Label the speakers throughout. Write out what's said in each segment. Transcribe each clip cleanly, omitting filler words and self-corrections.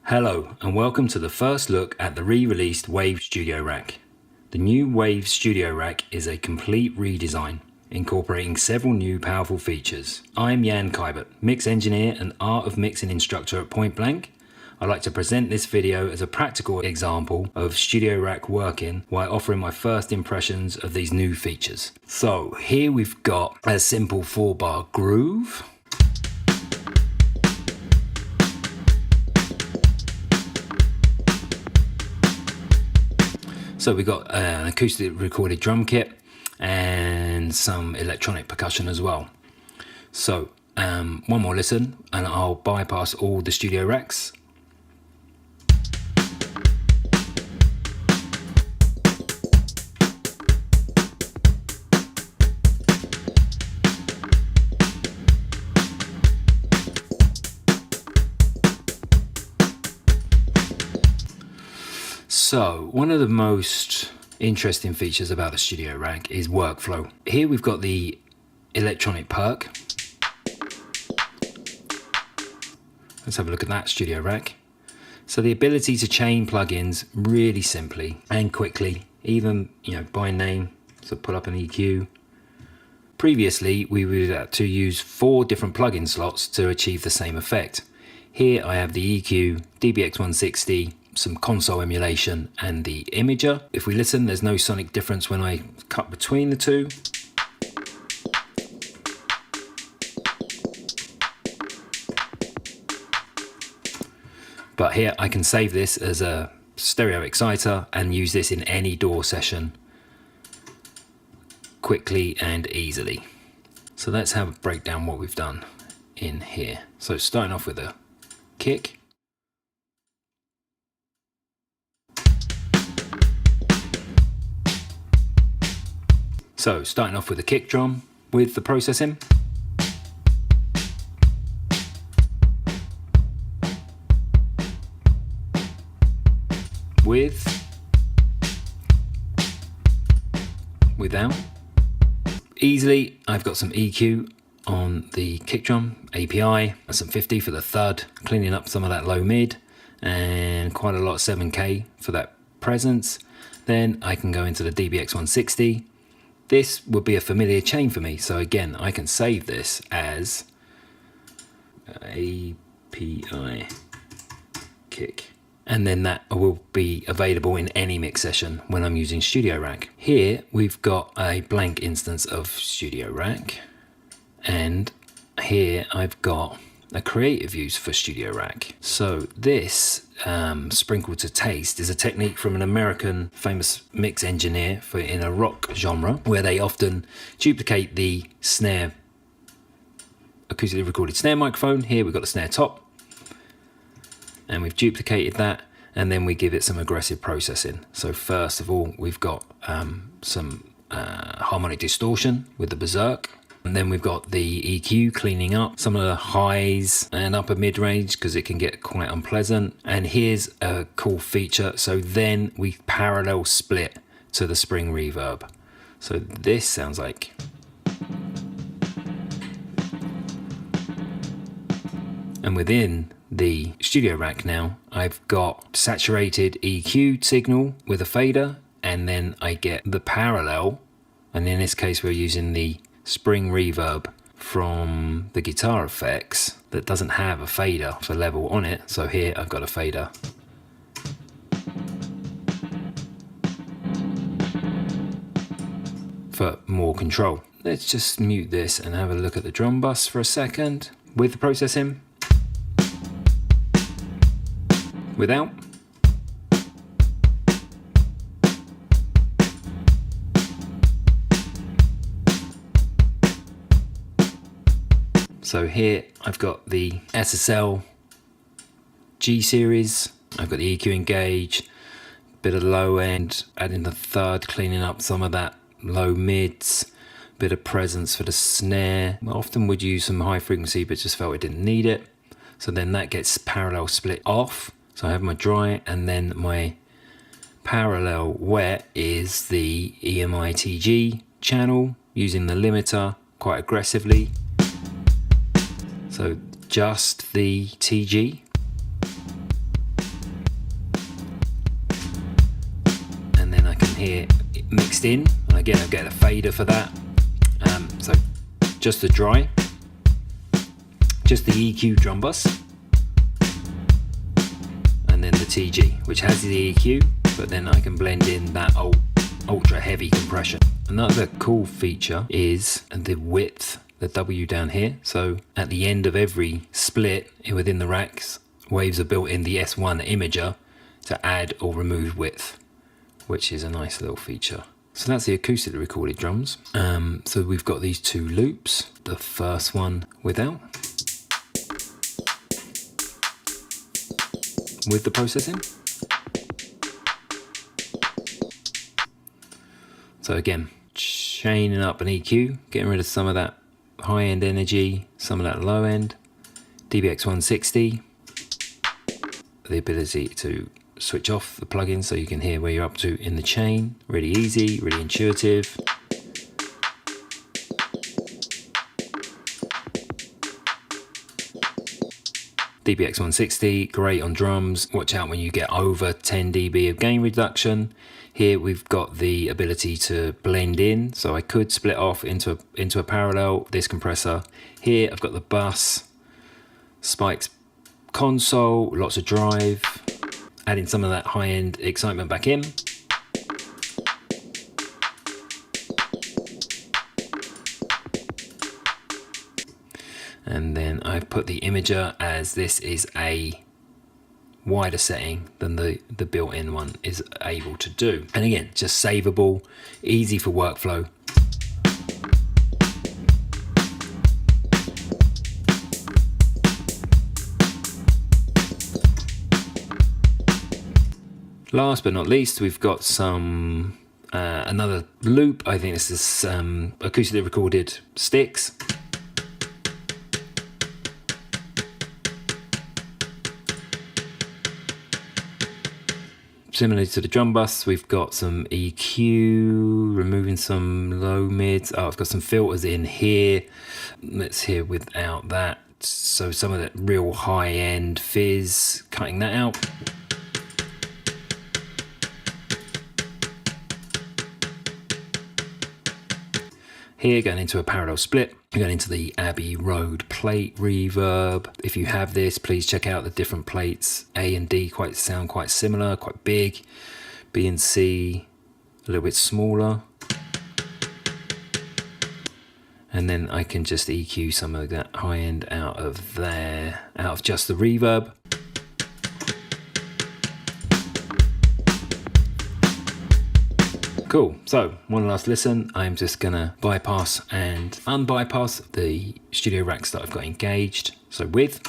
Speaker 1: Hello and welcome to the first look at the re-released Wave StudioRack. The new Wave StudioRack is a complete redesign, incorporating several new powerful features. I'm Kybert, mix engineer and art of mixing instructor at Point Blank. I'd like to present this video as a practical example of StudioRack working while offering my first impressions of these new features. So here we've got a simple 4-bar groove. So we've got an acoustic recorded drum kit and some electronic percussion as well. So one more listen and I'll bypass all the studio racks. So one of the most interesting features about the StudioRack is workflow. Here we've got the electronic perc. Let's have a look at that StudioRack. So the ability to chain plugins really simply and quickly, even by name. So pull up an EQ. Previously we would have to use 4 different plugin slots to achieve the same effect. Here I have the EQ, DBX160, some console emulation and the imager. If we listen, there's no sonic difference when I cut between the two. But here I can save this as a stereo exciter and use this in any DAW session quickly and easily. So let's have a breakdown what we've done in here. So starting off with a kick. So starting off with the kick drum with the processing. Without. Easily, I've got some EQ on the kick drum, API, some 50 for the thud, cleaning up some of that low mid, and quite a lot of 7K for that presence. Then I can go into the DBX160. This would be a familiar chain for me, so again I can save this as API kick, and then that will be available in any mix session when I'm using StudioRack. Here we've got a blank instance of StudioRack, and here I've got a creative use for StudioRack. So this sprinkled to taste is a technique from an American famous mix engineer in a rock genre, where they often duplicate the snare, acoustically recorded snare microphone. Here we've got the snare top and we've duplicated that, and then we give it some aggressive processing. So first of all we've got some harmonic distortion with the Berserk. And then we've got the EQ cleaning up some of the highs and upper mid-range because it can get quite unpleasant. And here's a cool feature. So then we parallel split to the spring reverb. So this sounds like. And within the StudioRack now, I've got saturated EQ signal with a fader, and then I get the parallel. And in this case, we're using the spring reverb from the guitar effects that doesn't have a fader for level on it. So here I've got a fader. For more control. Let's just mute this and have a look at the drum bus for a second with the processing. Without. So here I've got the SSL G series, I've got the EQ engage, bit of low end, adding the third, cleaning up some of that low mids, bit of presence for the snare. I often would use some high frequency but just felt I didn't need it. So then that gets parallel split off. So I have my dry, and then my parallel wet is the EMI-TG channel using the limiter quite aggressively. So just the TG. here mixed in. And again, I'll get a fader for that. So just the dry, just the EQ drum bus, and then the TG, which has the EQ, but then I can blend in that ultra heavy compression. Another cool feature is the width, the W down here. So at the end of every split within the racks, Waves are built in the S1 imager to add or remove width, which is a nice little feature. So that's the acoustically recorded drums. So we've got these two loops. The first one without, with the processing. So again, chaining up an EQ, getting rid of some of that high end energy, some of that low end. DBX 160, the ability to switch off the plugin so you can hear where you're up to in the chain. Really easy, really intuitive. DBX 160, great on drums. Watch out when you get over 10 dB of gain reduction. Here we've got the ability to blend in, so I could split off into a parallel, this compressor. Here I've got the bus, spikes console, lots of drive, adding some of that high-end excitement back in. And then I've put the imager, as this is a wider setting than the built-in one is able to do. And again, just savable, easy for workflow. Last but not least, we've got some another loop. I think this is acoustically recorded sticks. Similarly to the drum bus, we've got some EQ, removing some low mids. Oh, I've got some filters in here. Let's hear without that. So some of that real high end fizz, cutting that out. Here, going into a parallel split, going into the Abbey Road plate reverb. If you have this, please check out the different plates. A and D sound quite similar, quite big. B and C, a little bit smaller. And then I can just EQ some of that high end out of there, out of just the reverb. Cool, so one last listen. I'm just gonna bypass and unbypass the studio racks that I've got engaged. So with.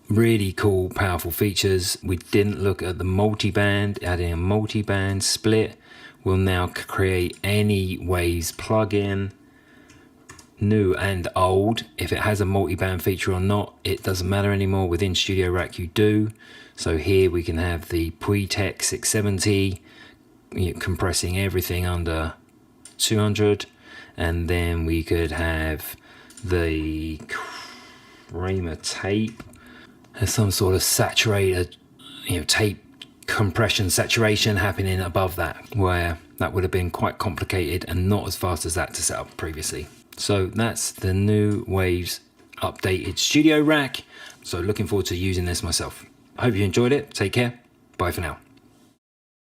Speaker 1: Really cool, powerful features. We didn't look at the multi-band. Adding a multi-band split will now create any Waves plugin, new and old. If it has a multi-band feature or not, it doesn't matter anymore. Within StudioRack you do. So here we can have the Puitec 670, compressing everything under 200, and then we could have the Kramer tape. There's some sort of saturated, tape compression saturation happening above that, where that would have been quite complicated and not as fast as that to set up previously. So that's the new Waves updated StudioRack. So looking forward to using this myself. I hope you enjoyed it. Take care. Bye for now.